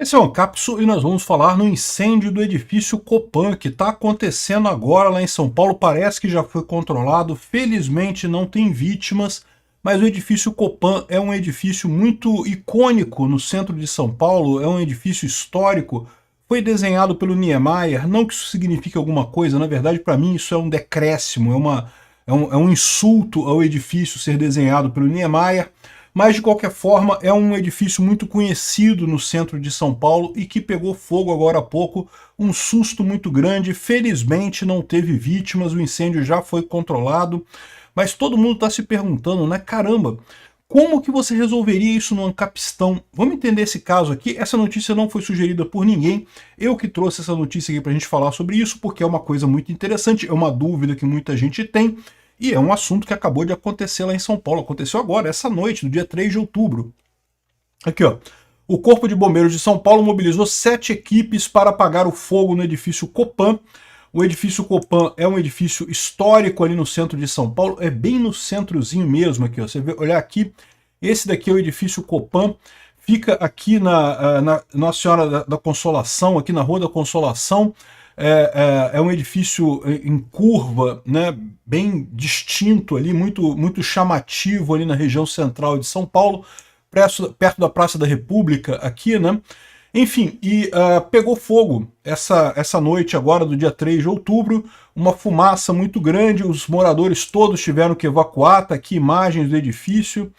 Esse é o Ancapso e nós vamos falar no incêndio do edifício Copan, que está acontecendo agora lá em São Paulo. Parece que já foi controlado, felizmente não tem vítimas, mas o edifício Copan é um edifício muito icônico no centro de São Paulo, é um edifício histórico, foi desenhado pelo Niemeyer, não que isso signifique alguma coisa, na verdade para mim isso é um decréscimo, é um insulto ao edifício ser desenhado pelo Niemeyer, mas de qualquer forma é um edifício muito conhecido no centro de São Paulo e que pegou fogo agora há pouco, um susto muito grande, felizmente não teve vítimas, o incêndio já foi controlado, mas todo mundo está se perguntando, né, caramba, como que você resolveria isso no Ancapistão? Vamos entender esse caso aqui, essa notícia não foi sugerida por ninguém, eu que trouxe essa notícia aqui para a gente falar sobre isso, porque é uma coisa muito interessante, é uma dúvida que muita gente tem, e é um assunto que acabou de acontecer lá em São Paulo. Aconteceu agora, essa noite, no dia 3 de outubro. Aqui, ó. O Corpo de Bombeiros de São Paulo mobilizou 7 equipes para apagar o fogo no edifício Copan. O edifício Copan é um edifício histórico ali no centro de São Paulo. É bem no centrozinho mesmo aqui, ó. Você vê, olhar aqui, esse daqui é o edifício Copan. Fica aqui na Nossa Senhora da Consolação, aqui na Rua da Consolação. É um edifício em curva, né, bem distinto ali, muito chamativo ali na região central de São Paulo, perto da Praça da República aqui, né? Enfim, e pegou fogo essa noite agora do dia 3 de outubro, uma fumaça muito grande, os moradores todos tiveram que evacuar, tá aqui imagens do edifício,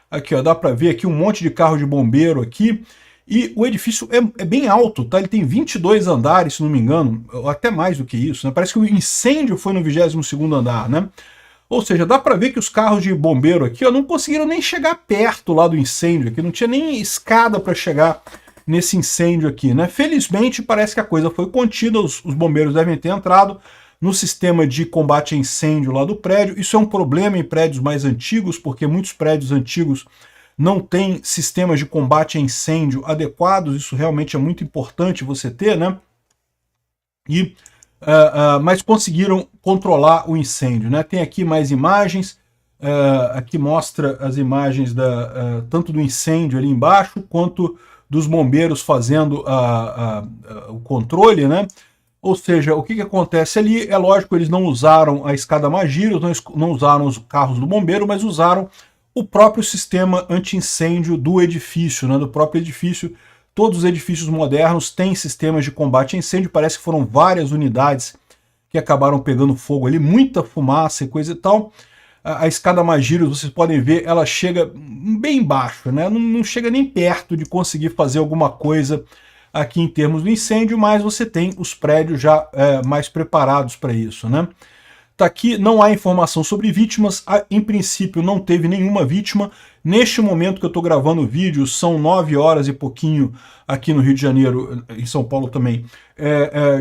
aqui ó, dá para ver aqui um monte de carro de bombeiro aqui, e o edifício é bem alto, tá? Ele tem 22 andares, se não me engano, ou até mais do que isso, né? Parece que o incêndio foi no 22º andar, né? Ou seja, dá para ver que os carros de bombeiro aqui ó, não conseguiram nem chegar perto lá do incêndio, aqui não tinha nem escada para chegar nesse incêndio aqui, né? Felizmente parece que a coisa foi contida, os bombeiros devem ter entrado no sistema de combate a incêndio lá do prédio. Isso é um problema em prédios mais antigos, porque muitos prédios antigos não tem sistemas de combate a incêndio adequados, isso realmente é muito importante você ter, né? Mas conseguiram controlar o incêndio, né? Tem aqui mais imagens, aqui mostra as imagens tanto do incêndio ali embaixo, quanto dos bombeiros fazendo o controle, né? Ou seja, o que acontece ali, é lógico, eles não usaram a escada Magiro, não usaram os carros do bombeiro, mas usaram o próprio sistema anti-incêndio do edifício, né, do próprio edifício. Todos os edifícios modernos têm sistemas de combate a incêndio, parece que foram várias unidades que acabaram pegando fogo ali, muita fumaça e coisa e tal. A escada Magiro, vocês podem ver, ela chega bem baixo, né, não chega nem perto de conseguir fazer alguma coisa aqui em termos do incêndio, mas você tem os prédios já mais preparados para isso, né. Tá aqui, não há informação sobre vítimas, em princípio não teve nenhuma vítima. Neste momento que eu estou gravando o vídeo, são 9 horas e pouquinho aqui no Rio de Janeiro, em São Paulo também.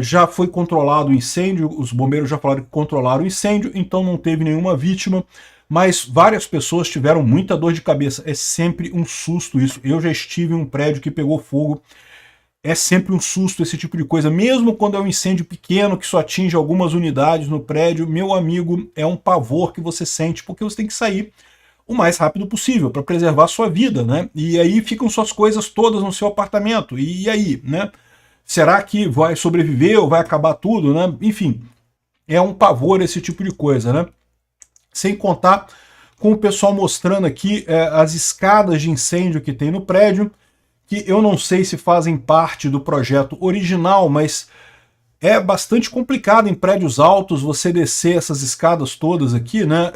Já foi controlado o incêndio, os bombeiros já falaram que controlaram o incêndio, então não teve nenhuma vítima, mas várias pessoas tiveram muita dor de cabeça. É sempre um susto isso. Eu já estive em um prédio que pegou fogo. É sempre um susto esse tipo de coisa, mesmo quando é um incêndio pequeno que só atinge algumas unidades no prédio, meu amigo, é um pavor que você sente, porque você tem que sair o mais rápido possível para preservar a sua vida, né? E aí ficam suas coisas todas no seu apartamento, e aí, né? Será que vai sobreviver ou vai acabar tudo, né? Enfim, é um pavor esse tipo de coisa, né? Sem contar com o pessoal mostrando aqui as escadas de incêndio que tem no prédio, que eu não sei se fazem parte do projeto original, mas é bastante complicado em prédios altos você descer essas escadas todas aqui, né?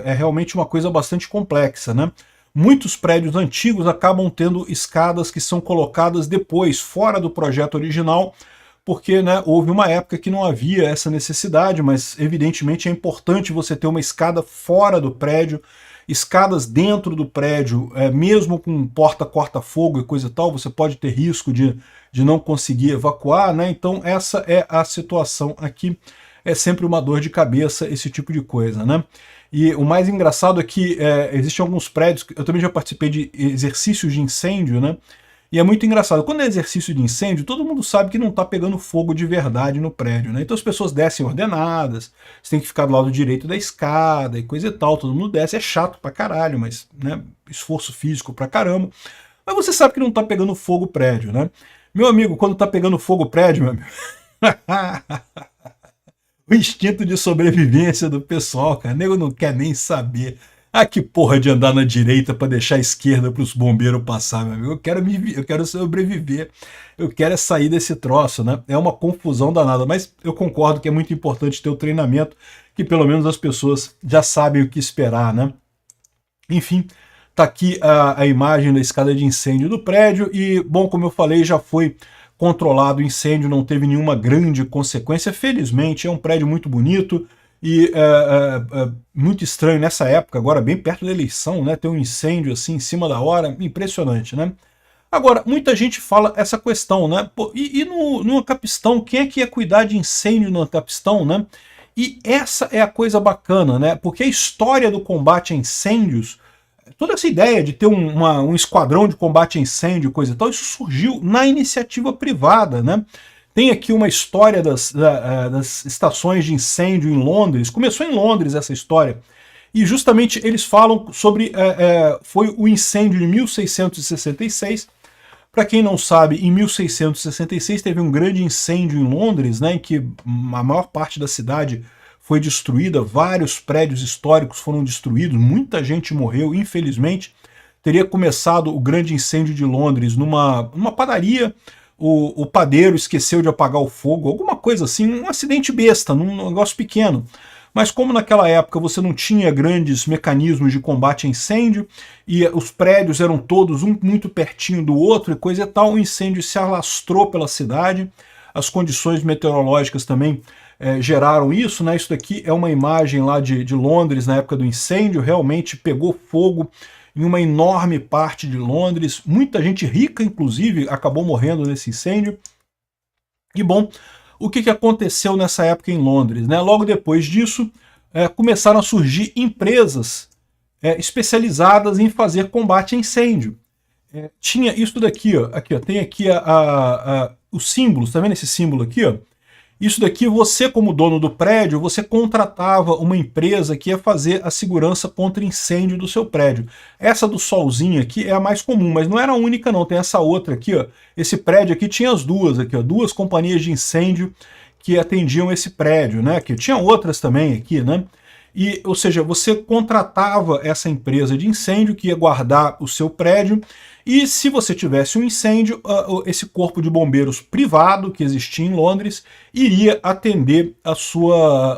É realmente uma coisa bastante complexa, né? Muitos prédios antigos acabam tendo escadas que são colocadas depois, fora do projeto original, porque, né, houve uma época que não havia essa necessidade, mas evidentemente é importante você ter uma escada fora do prédio, escadas dentro do prédio, mesmo com porta corta-fogo e coisa e tal, você pode ter risco de não conseguir evacuar, né? Então essa é a situação aqui, é sempre uma dor de cabeça esse tipo de coisa, né? E o mais engraçado é que existem alguns prédios, eu também já participei de exercícios de incêndio, né? E é muito engraçado, quando é exercício de incêndio, todo mundo sabe que não está pegando fogo de verdade no prédio, né? Então as pessoas descem ordenadas, você tem que ficar do lado direito da escada e coisa e tal, todo mundo desce, é chato pra caralho, mas, né, esforço físico pra caramba. Mas você sabe que não está pegando fogo o prédio, né? Meu amigo, quando tá pegando fogo o prédio, meu amigo, o instinto de sobrevivência do pessoal, cara, o nego não quer nem saber. Ah, que porra de andar na direita para deixar a esquerda para os bombeiros passar, meu amigo. Eu quero sobreviver. Eu quero é sair desse troço, né? É uma confusão danada, mas eu concordo que é muito importante ter o treinamento, que pelo menos as pessoas já sabem o que esperar, né? Enfim, tá aqui a imagem da escada de incêndio do prédio e, bom, como eu falei, já foi controlado o incêndio, não teve nenhuma grande consequência. Felizmente, é um prédio muito bonito, e muito estranho nessa época, agora bem perto da eleição, né, ter um incêndio assim em cima da hora, impressionante, né? Agora, muita gente fala essa questão, né? Pô, no Capistão, quem é que ia cuidar de incêndio no Capistão, né? E essa é a coisa bacana, né? Porque a história do combate a incêndios, toda essa ideia de ter um esquadrão de combate a incêndio, coisa e tal, isso surgiu na iniciativa privada, né? Tem aqui uma história das estações de incêndio em Londres. Começou em Londres essa história. E justamente eles falam sobre... foi o incêndio de 1666. Para quem não sabe, em 1666 teve um grande incêndio em Londres, né, em que a maior parte da cidade foi destruída, vários prédios históricos foram destruídos, muita gente morreu, infelizmente. Teria começado o grande incêndio de Londres numa padaria. O padeiro esqueceu de apagar o fogo, alguma coisa assim, um acidente besta, num negócio pequeno. Mas como naquela época você não tinha grandes mecanismos de combate a incêndio, e os prédios eram todos um muito pertinho do outro e coisa e tal, o incêndio se alastrou pela cidade, as condições meteorológicas também geraram isso, né? Isso daqui é uma imagem lá de Londres na época do incêndio, realmente pegou fogo em uma enorme parte de Londres, muita gente rica, inclusive, acabou morrendo nesse incêndio. E bom, o que aconteceu nessa época em Londres, né? Logo depois disso, começaram a surgir empresas especializadas em fazer combate a incêndio. Tinha isso daqui, ó, tem aqui os símbolos, tá vendo esse símbolo aqui, ó? Isso daqui, você como dono do prédio, você contratava uma empresa que ia fazer a segurança contra incêndio do seu prédio. Essa do solzinho aqui é a mais comum, mas não era a única não, tem essa outra aqui, ó. Esse prédio aqui tinha as duas aqui, ó, duas companhias de incêndio que atendiam esse prédio, né? Que tinha outras também aqui, né? E, ou seja, você contratava essa empresa de incêndio que ia guardar o seu prédio, e se você tivesse um incêndio, esse corpo de bombeiros privado que existia em Londres iria atender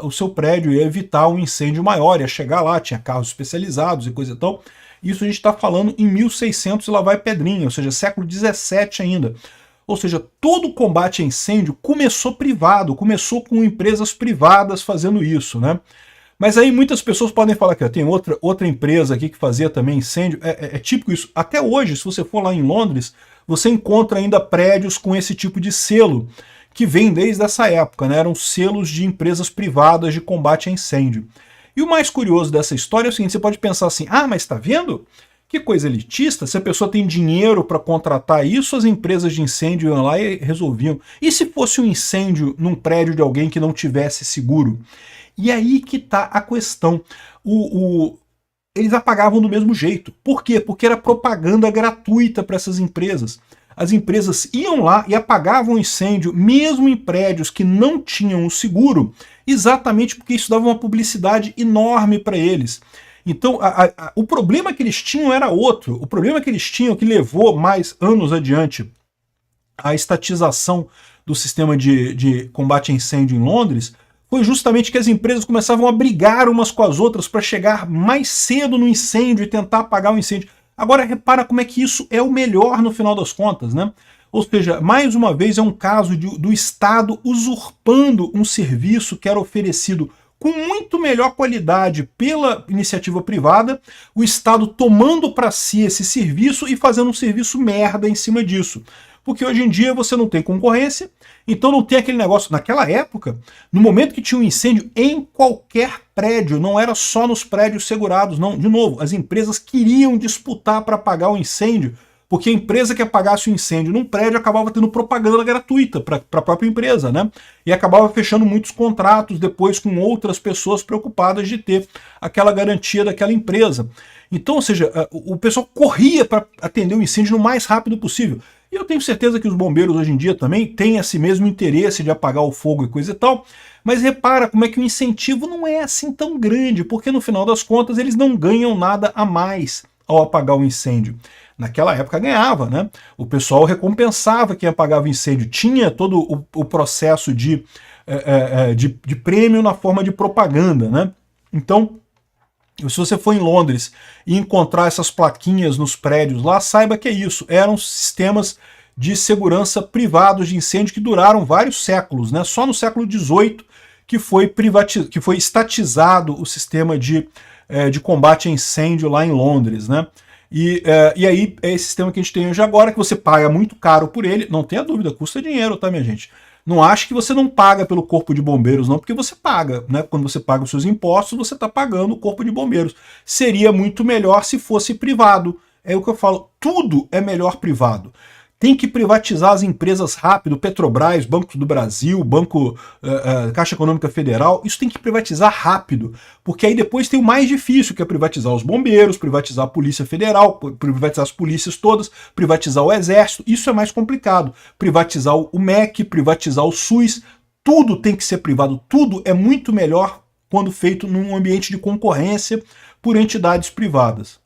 o seu prédio e evitar um incêndio maior, ia chegar lá, tinha carros especializados e coisa e tal. Isso a gente está falando em 1600 e lá vai pedrinha, ou seja, século 17 ainda. Ou seja, todo o combate a incêndio começou privado, começou com empresas privadas fazendo isso, né? Mas aí muitas pessoas podem falar que tem outra empresa aqui que fazia também incêndio. É típico isso. Até hoje, se você for lá em Londres, você encontra ainda prédios com esse tipo de selo, que vem desde essa época, né? Eram selos de empresas privadas de combate a incêndio. E o mais curioso dessa história é o seguinte, você pode pensar assim, ah, mas tá vendo? Que coisa elitista, se a pessoa tem dinheiro para contratar isso, as empresas de incêndio iam lá e resolviam. E se fosse um incêndio num prédio de alguém que não tivesse seguro? E aí que está a questão. Eles apagavam do mesmo jeito. Por quê? Porque era propaganda gratuita para essas empresas. As empresas iam lá e apagavam o incêndio, mesmo em prédios que não tinham o seguro, exatamente porque isso dava uma publicidade enorme para eles. Então, o problema que eles tinham era outro. O problema que eles tinham, que levou mais anos adiante a estatização do sistema de combate a incêndio em Londres, foi justamente que as empresas começavam a brigar umas com as outras para chegar mais cedo no incêndio e tentar apagar o incêndio. Agora repara como é que isso é o melhor no final das contas, né? Ou seja, mais uma vez é um caso do Estado usurpando um serviço que era oferecido com muito melhor qualidade pela iniciativa privada, o Estado tomando para si esse serviço e fazendo um serviço merda em cima disso. Porque hoje em dia você não tem concorrência, então não tem aquele negócio. Naquela época, no momento que tinha um incêndio em qualquer prédio, não era só nos prédios segurados, não. De novo, as empresas queriam disputar para apagar o incêndio, porque a empresa que apagasse o incêndio num prédio acabava tendo propaganda gratuita para a própria empresa, né? E acabava fechando muitos contratos depois com outras pessoas preocupadas de ter aquela garantia daquela empresa. Então, ou seja, o pessoal corria para atender o incêndio no mais rápido possível. E eu tenho certeza que os bombeiros hoje em dia também têm esse mesmo interesse de apagar o fogo e coisa e tal, mas repara como é que o incentivo não é assim tão grande, porque no final das contas eles não ganham nada a mais ao apagar o incêndio. Naquela época ganhava, né? O pessoal recompensava quem apagava o incêndio, tinha todo o processo de prêmio na forma de propaganda, né? Então, se você for em Londres e encontrar essas plaquinhas nos prédios lá, saiba que é isso, eram sistemas de segurança privados de incêndio que duraram vários séculos, né? Só no século XVIII que foi estatizado o sistema de combate a incêndio lá em Londres, né? E aí é esse sistema que a gente tem hoje agora, que você paga muito caro por ele, não tenha dúvida, custa dinheiro, tá, minha gente? Não acho que você não paga pelo Corpo de Bombeiros, não, porque você paga, né? Quando você paga os seus impostos, você está pagando o Corpo de Bombeiros. Seria muito melhor se fosse privado. É o que eu falo, tudo é melhor privado. Tem que privatizar as empresas rápido, Petrobras, Banco do Brasil, Caixa Econômica Federal, isso tem que privatizar rápido, porque aí depois tem o mais difícil, que é privatizar os bombeiros, privatizar a Polícia Federal, privatizar as polícias todas, privatizar o Exército, isso é mais complicado. Privatizar o MEC, privatizar o SUS, tudo tem que ser privado, tudo é muito melhor quando feito num ambiente de concorrência por entidades privadas.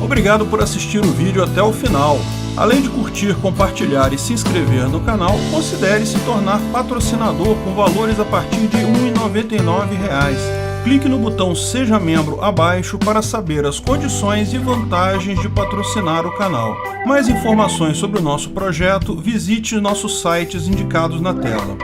Obrigado por assistir o vídeo até o final. Além de curtir, compartilhar e se inscrever no canal, considere se tornar patrocinador com valores a partir de R$ 1,99. Clique no botão Seja Membro abaixo para saber as condições e vantagens de patrocinar o canal. Mais informações sobre o nosso projeto, visite nossos sites indicados na tela.